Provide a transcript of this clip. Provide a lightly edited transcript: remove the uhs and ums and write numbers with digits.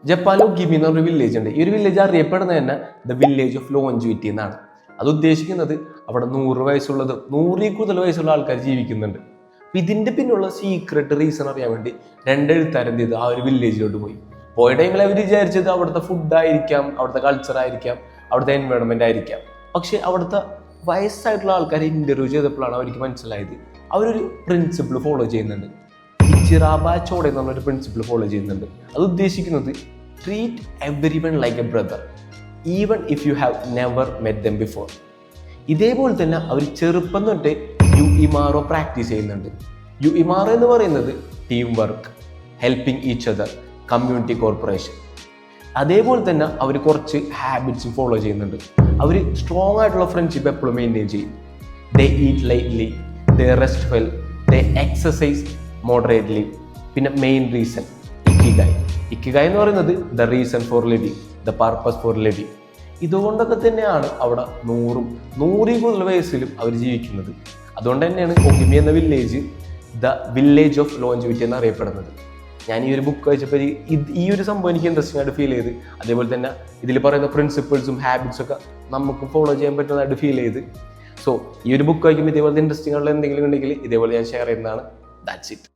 ജപ്പാനിൽ ഒഗിമി എന്ന് പറഞ്ഞൊരു വില്ലേജ് ഉണ്ട്. ഈ ഒരു വില്ലേജ് അറിയപ്പെടുന്നത് തന്നെ ദ വില്ലേജ് ഓഫ് ലോഞ്ചിവിറ്റി എന്നാണ്. അത് ഉദ്ദേശിക്കുന്നത് അവിടെ 100 വയസ്സുള്ളത് 100ൽ കൂടുതൽ വയസ്സുള്ള ആൾക്കാർ ജീവിക്കുന്നുണ്ട്. അപ്പൊ ഇതിന്റെ പിന്നുള്ള സീക്രട്ട് റീസൺ അറിയാൻ വേണ്ടി 2 എഴുത്തുകാർ എന്ത് ചെയ്തു, ആ ഒരു വില്ലേജിലോട്ട് പോയ ടൈമിൽ അവർ വിചാരിച്ചത് അവിടുത്തെ ഫുഡായിരിക്കാം, അവിടുത്തെ കൾച്ചർ ആയിരിക്കാം, അവിടുത്തെ എൻവയോൺമെന്റ് ആയിരിക്കാം. പക്ഷെ അവിടുത്തെ വയസ്സായിട്ടുള്ള ആൾക്കാരെ ഇന്റർവ്യൂ ചെയ്തപ്പോഴാണ് അവർക്ക് മനസ്സിലായത് അവരൊരു പ്രിൻസിപ്പിൾ ഫോളോ ചെയ്യുന്നുണ്ട്. ചിറാബാച്ചോടെ എന്ന് പറഞ്ഞൊരു പ്രിൻസിപ്പിൾ ഫോളോ ചെയ്യുന്നുണ്ട്. അത് ഉദ്ദേശിക്കുന്നത് treat everyone like A brother even if you have never met dum before. ഇതേപോലെ തന്നെ അവർ ചെറുപ്പം തൊട്ട് യു ഇമാറോ പ്രാക്ടീസ് ചെയ്യുന്നുണ്ട്. യു ഇമാറോ എന്ന് പറയുന്നത് team work, helping each other, community corporation. അതേപോലെ തന്നെ അവർ കുറച്ച് ഹാബിറ്റ്സ് ഫോളോ ചെയ്യുന്നുണ്ട്. അവർ സ്ട്രോങ് ആയിട്ടുള്ള ഫ്രണ്ട്ഷിപ്പ് എപ്പോഴും മെയിൻറ്റെയിൻ ചെയ്യും. ദേ ഈറ്റ് ലൈറ്റ്ലി, ദേ റെസ്റ്റ് വെൽ, ദേ എക്സസൈസ് മോഡറേറ്റ്ലി. പിന്നെ മെയിൻ റീസൺ ഇക്കിഗായ് എന്ന് പറയുന്നത് the reason for living, the purpose for living. ഇതുകൊണ്ടൊക്കെ തന്നെയാണ് അവിടെ 100ൽ കൂടുതൽ വയസ്സിലും അവർ ജീവിക്കുന്നത്. അതുകൊണ്ട് തന്നെയാണ് ഒഗിമി എന്ന village the village of longevity എന്ന് അറിയപ്പെടുന്നത്. ഞാൻ ഈ ഒരു ബുക്ക് വായിച്ചപ്പോൾ ഈ ഒരു സംഭവം എനിക്ക് ഇൻട്രസ്റ്റിംഗ് ആയിട്ട് ഫീൽ ചെയ്ത്, അതേപോലെ തന്നെ ഇതിൽ പറയുന്ന പ്രിൻസിപ്പിൾസും ഹാബിറ്റ്സും ഒക്കെ നമുക്ക് ഫോളോ ചെയ്യാൻ പറ്റുന്നതായിട്ട് ഫീൽ ചെയ്ത്. സോ ഈ ഒരു ബുക്ക് വായിക്കുമ്പോൾ ഇതേപോലത്തെ ഇൻട്രസ്റ്റിംഗ് ആയിട്ടുള്ള എന്തെങ്കിലും ഉണ്ടെങ്കിൽ ഇതേപോലെ ഞാൻ ഷെയർ ചെയ്യുന്നതാണ്. That's it.